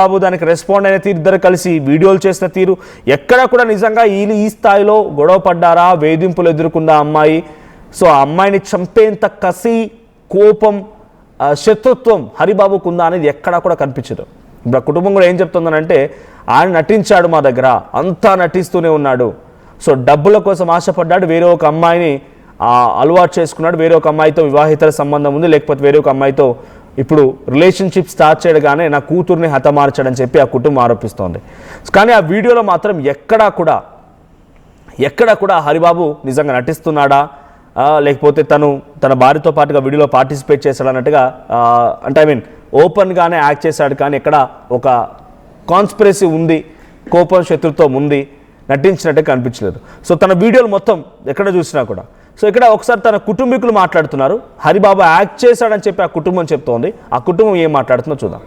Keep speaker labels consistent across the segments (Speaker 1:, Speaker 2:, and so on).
Speaker 1: బాబు దానికి రెస్పాండ్ అయిన తీరు, ఇద్దరు కలిసి వీడియోలు చేసిన తీరు, ఎక్కడ కూడా నిజంగా ఈ స్థాయిలో గొడవ పడ్డారా, వేధింపులు ఎదుర్కొన్న అమ్మాయి, సో ఆ అమ్మాయిని చంపేంత కసి, కోపం, శత్రుత్వం హరిబాబుకు ఉందా అనేది ఎక్కడా కూడా కనిపించదు. ఇప్పుడు కుటుంబం కూడా ఏం చెప్తుందనంటే, ఆయన నటించాడు మా దగ్గర, అంతా నటిస్తూనే ఉన్నాడు, సో డబ్బుల కోసం ఆశపడ్డాడు, వేరే ఒక అమ్మాయిని అలవాటు చేసుకున్నాడు, వేరే ఒక అమ్మాయితో వివాహితర సంబంధం ఉంది, లేకపోతే వేరే ఒక అమ్మాయితో ఇప్పుడు రిలేషన్షిప్ స్టార్ట్ చేయగానే నా కూతుర్ని హతమార్చాడని చెప్పి ఆ కుటుంబం ఆరోపిస్తోంది. కానీ ఆ వీడియోలో మాత్రం ఎక్కడా కూడా హరిబాబు నిజంగా నటిస్తున్నాడా, లేకపోతే తన భార్యతో పాటుగా వీడియోలో పార్టిసిపేట్ చేశాడు అన్నట్టుగా, అంటే ఓపెన్గానే యాక్ట్ చేశాడు, కానీ ఎక్కడ ఒక కాన్స్పిరసీ ఉంది, కోపం శత్రుత్వం ఉంది, నటించినట్టే కనిపించలేదు. సో తన వీడియోలు మొత్తం ఎక్కడ చూసినా కూడా, సో ఇక్కడ ఒకసారి తన కుటుంబీకులు మాట్లాడుతున్నారు, హరిబాబు యాక్ట్ చేశాడని చెప్పి ఆ కుటుంబం చెప్తోంది. ఆ కుటుంబం ఏం మాట్లాడుతుందో చూద్దాం.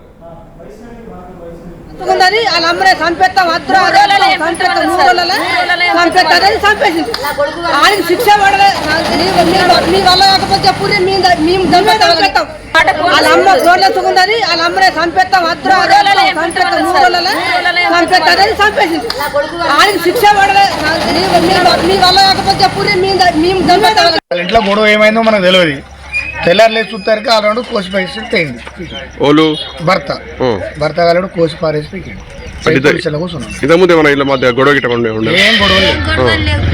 Speaker 2: శిక్ష పడలే మీ వల్ల కాకపోతే పూరి మేము చంపేస్తాం. వాళ్ళ అమ్మ రోడ్ల సుకుందని వాళ్ళ అమ్మనే చంపేస్తాం. చంపేసింది. ఆయనకి శిక్ష పడలే మీ వల్ల కాకపోతే పూరి మేము చంపేస్తాం.
Speaker 3: ఇంట్లో గొడవ ఏమైందో మనకు తెలియదు. తెల్లారులేదు చూస్తారికి ఆ రెండు కోసి పారేసి పోయింది. భర్త కాలేడు కోసి పారేసి పోయింది.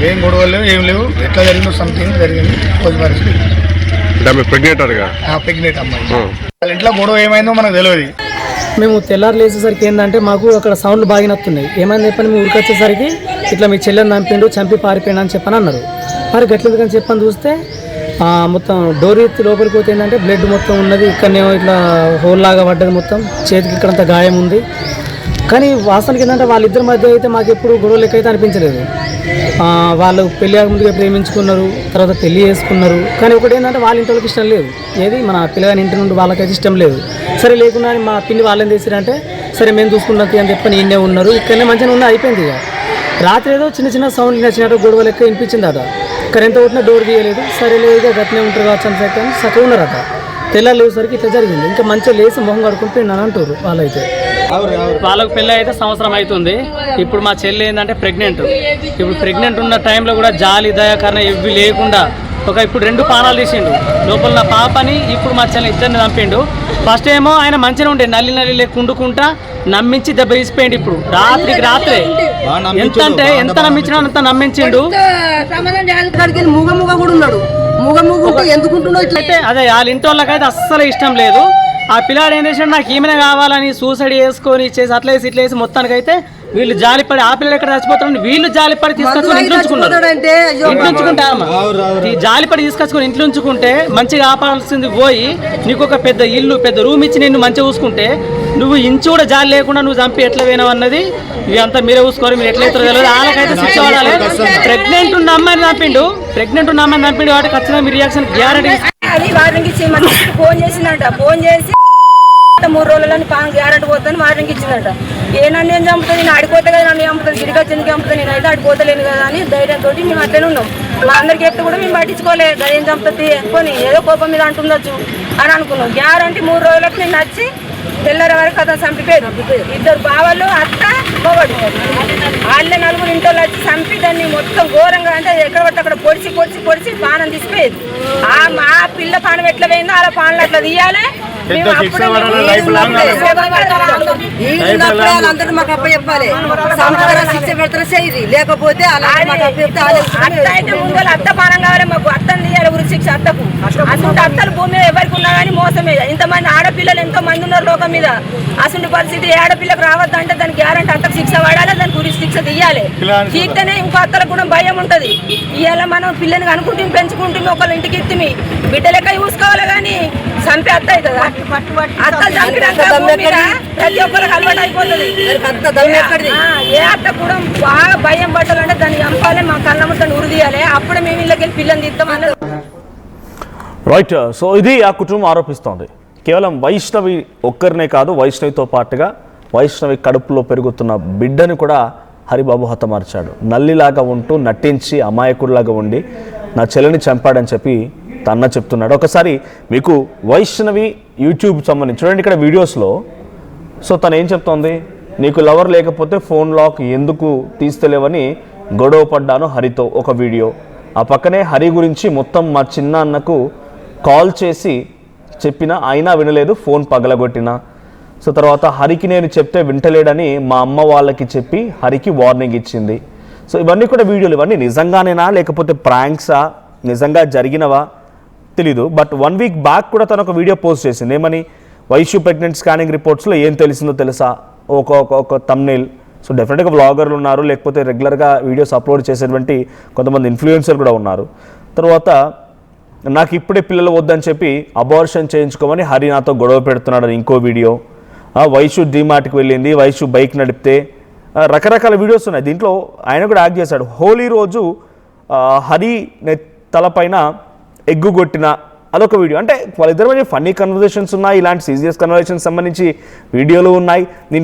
Speaker 3: ఏం గొడవలు లేవు, ఏం లేవు. ఎట్లా జరిగిందో సంథింగ్ జరిగింది, కోసి పారేసి ప్రెగ్నెంట్ అమ్మాయి. వాళ్ళ ఇంట్లో గొడవ ఏమైందో మనకు తెలియదు.
Speaker 4: మేము తెల్లారు లేచేసరికి ఏంటంటే మాకు అక్కడ సౌండ్లు బాగా నత్తున్నాయి. ఏమైంది చెప్పని మేము ఉరికొచ్చేసరికి ఇట్లా మీ చెల్లెని చంపి పారిపోయినా అని చెప్పని అన్నారు. మరి గట్లెందుకని చెప్పని చూస్తే మొత్తం డోర్ ఎత్తి లోపలికి పోతే ఏంటంటే బ్లడ్ మొత్తం ఉన్నది. ఇక్కడనేమో ఇట్లా హోల్ లాగా పడ్డది, మొత్తం చేతికి ఇక్కడంతా గాయం ఉంది. కానీ వాస్తవానికి ఏంటంటే వాళ్ళిద్దరి మధ్య అయితే మాకు ఎప్పుడు గొడవ లెక్క అయితే అనిపించలేదు. వాళ్ళు పెళ్లి ముందుగా ప్రేమించుకున్నారు, తర్వాత పెళ్లి చేసుకున్నారు. కానీ ఒకటి ఏంటంటే వాళ్ళ ఇంటి వాళ్ళకి ఇష్టం లేదు, ఏది మన పిల్లగాని ఇంటి నుండి వాళ్ళకైతే ఇష్టం లేదు. సరే లేకుండా మా పిన్ని వాళ్ళని చేసిరంటే సరే మేము చూసుకున్నది అని చెప్పని ఈయనే ఉన్నారు. ఇక్కడనే మంచిగా ఉన్న అయిపోయింది. ఇక రాత్రి ఏదో చిన్న సౌండ్ నచ్చినట్టు గొడవ లెక్క వినిపించింది అట. ఇక్కడ ఎంత కొట్టినా డోర్ తీయలేదు. సరే లేదు గట్నే ఉంటారు కావచ్చు అని చెప్పని చక్కగా ఉన్నారట. తెల్లారు లేసరికి ఇట్లా జరిగింది. ఇంకా మంచిగా లేచి మొహం కడుకుంటే నన్ను అంటారు వాళ్ళైతే. వాళ్ళకు పెళ్ళి అయితే సంవత్సరం అవుతుంది. ఇప్పుడు మా చెల్లి ఏంటంటే ప్రెగ్నెంట్. ఇప్పుడు ప్రెగ్నెంట్ ఉన్న టైంలో కూడా జాలి దయాకరణ ఇవి లేకుండా ఇప్పుడు 2 పానాలు తీసిండు. లోపల నా పాపని ఇప్పుడు మా చెల్లి ఇద్దరిని చంపిండు. ఫస్ట్ ఏమో ఆయన మంచిగా ఉండే నల్లి లేకుండుకుంటా నమ్మించి దెబ్బ తీసిపోయింది. ఇప్పుడు రాత్రికి రాత్రే ఎంత నమ్మించినా అంత నమ్మించిండు. అదే వాళ్ళ ఇంటి వాళ్ళకైతే అస్సలు ఇష్టం లేదు. ఆ పిల్లాడు ఏం చేసాడు, నాకు ఈమెనే కావాలని సూసైడ్ చేసుకొని చేసి అట్లా వేసి మొత్తానికి అయితే వీళ్ళు జాలిపడి ఆ పిల్లలు ఎక్కడ చచ్చిపోతారని వీళ్ళు జాలిపడి తీసుకొచ్చుకొని ఇంట్లో జాలిపడి తీసుకొచ్చుకొని ఇంట్లో ఉంచుకుంటే మంచిగా ఆపాల్సింది పోయి నీకు ఒక పెద్ద ఇల్లు పెద్ద రూమ్ ఇచ్చి నిన్ను మంచిగా చూసుకుంటే నువ్వు ఇంచు కూడా జాలి లేకుండా నువ్వు చంపి ఎట్లా పోయినావు అన్నది ఇవి అంతా మీరే చూసుకోవాలి. మీరు ఎట్లయితే తెలియదు. వాళ్ళకైతే శిక్ష పడాలి. ప్రెగ్నెంట్ ఉన్న అమ్మాయిని చంపిండు వాటికి ఖచ్చితంగా మీ రియాక్షన్ గ్యారెంటీ.
Speaker 2: ఫోన్ చేసిందంట, ఫోన్ చేసి 3 రోజులని గ్యారెంటీ పోతాను వాటికి ఇచ్చిందట. నన్ను ఏం చంపుతుంది, నేను ఆడిపోతే కదా నన్ను చంపుతుంది, గిరికొచ్చి ఎందుకు చంపుతుంది, నేనైతే ఆడిపోతలేను కదా అని ధైర్యంతో మేము అట్లనే ఉన్నాం. అందరికి చెప్తే కూడా మేము పట్టించుకోలేదు. ఏం చంపుతుంది కొని ఏదో కోపం మీద అంటుండొచ్చు అని అనుకున్నాం. గ్యారెంటీ 3 రోజులకు నేను నచ్చి తెల్లర వరకు అతను చంపిపోయారు. 2 బావలు అత్త పోగొడు వాళ్ళ 4 ఇంట్లో వచ్చి చంపి దాన్ని మొత్తం ఘోరంగా అంటే ఎక్కడ పడితే అక్కడ పొడిచి పానం తీసిపోయేది. ఆ పిల్ల పానం ఎట్లా పోయిందో అలా పానలు అట్లా తీయాలి. అందరూ మాకు అప్ప చెప్పాలి. శిక్ష పెడతారా చేయది, లేకపోతే ముందు అత్త పానం కావాలి మాకు. అత్తను తీయాలి ఉరి శిక్ష అత్తకు. అసలు అత్తలు భూమి మీద ఎవరికి ఉన్నా కానీ మోసమే. ఇంతమంది ఆడపిల్లలు ఎంతో మంది ఉన్నారు లోకం మీద. అసలు పరిస్థితి ఆడపిల్లకు రావద్దంటే దానికి గ్యారెంటీ అత్తకు శిక్ష పడాలి, దానికి ఉరి శిక్ష తీయాలి. తీస్తేనే ఇంకో అత్తలకు కూడా భయం ఉంటది. ఇవాళ మనం పిల్లని అనుకుంటే పెంచుకుంటే ఒకళ్ళ ఇంటికి ఎత్తిమి బిడ్డ లెక్క చూసుకోవాలి. కానీ చంపే అత్త అవుతుందా? అత్త చంపినాక ప్రతి ఒక్కరికి అలవాటు అయిపోతుంది. ఏ అత్త కూడా బాగా భయం పట్టాలంటే దాన్ని చంపాలి, మా కళ్ళ ముట్టని ఉరి తీయాలి. అప్పుడే మేము ఇళ్ళకి వెళ్ళి పిల్లని తీస్తామన్నది.
Speaker 1: రైట్. సో ఇది ఆ కుటుంబం ఆరోపిస్తోంది. కేవలం వైష్ణవి ఒక్కరినే కాదు, వైష్ణవితో పాటుగా వైష్ణవి కడుపులో పెరుగుతున్న బిడ్డని కూడా హరిబాబు హతమార్చాడు. నల్లిలాగా ఉంటూ నటించి అమాయకుడిలాగా ఉండి నా చెల్లిని చంపాడని చెప్పి తన్న చెప్తున్నాడు. ఒకసారి మీకు వైష్ణవి యూట్యూబ్ సంబంధించి చూడండి. ఇక్కడ వీడియోస్లో సో తను ఏం చెప్తోంది, నీకు లవర్ లేకపోతే ఫోన్ లాక్ ఎందుకు తీస్తలేవని గొడవ పడ్డాను హరితో ఒక వీడియో. ఆ పక్కనే హరి గురించి మొత్తం మా చిన్న అన్నకు కాల్ చేసి చెప్పిన, అయినా వినలేదు, ఫోన్ పగలగొట్టిన. సో తర్వాత హరికి నేను చెప్తే వింటలేడని మా అమ్మ వాళ్ళకి చెప్పి హరికి వార్నింగ్ ఇచ్చింది. సో ఇవన్నీ కూడా వీడియోలు, ఇవన్నీ నిజంగానేనా లేకపోతే ప్రాంక్సా, నిజంగా జరిగినవా తెలీదు. బట్ 1 వీక్ బ్యాక్ కూడా తను ఒక వీడియో పోస్ట్ చేసింది. ఏమని, వైషు ప్రెగ్నెంట్ స్కానింగ్ రిపోర్ట్స్లో ఏం తెలిసిందో తెలుసా, ఒక థంబ్నెయిల్. సో డెఫినెట్గా వ్లాగర్లు ఉన్నారు, లేకపోతే రెగ్యులర్గా వీడియోస్ అప్లోడ్ చేసేటువంటి కొంతమంది ఇన్ఫ్లుయెన్సర్ కూడా ఉన్నారు. తర్వాత నాకు ఇప్పుడే పిల్లలు వద్దని చెప్పి అబార్షన్ చేయించుకోమని హరి నాతో గొడవ పెడుతున్నాడని ఇంకో వీడియో. వైషు డీమార్ట్కి వెళ్ళింది, వైషు బైక్ నడిపితే, రకరకాల వీడియోస్ ఉన్నాయి. దీంట్లో ఆయన కూడా యాక్ట్ చేశాడు. హోలీ రోజు హరి తలపైన ఎగ్గు కొట్టిన అదొక వీడియో. అంటే వాళ్ళిద్దరి మధ్య ఫన్నీ కన్వర్జేషన్స్ ఉన్నాయి, ఇలాంటి సీరియస్ కన్వర్జేషన్స్ సంబంధించి వీడియోలు ఉన్నాయి.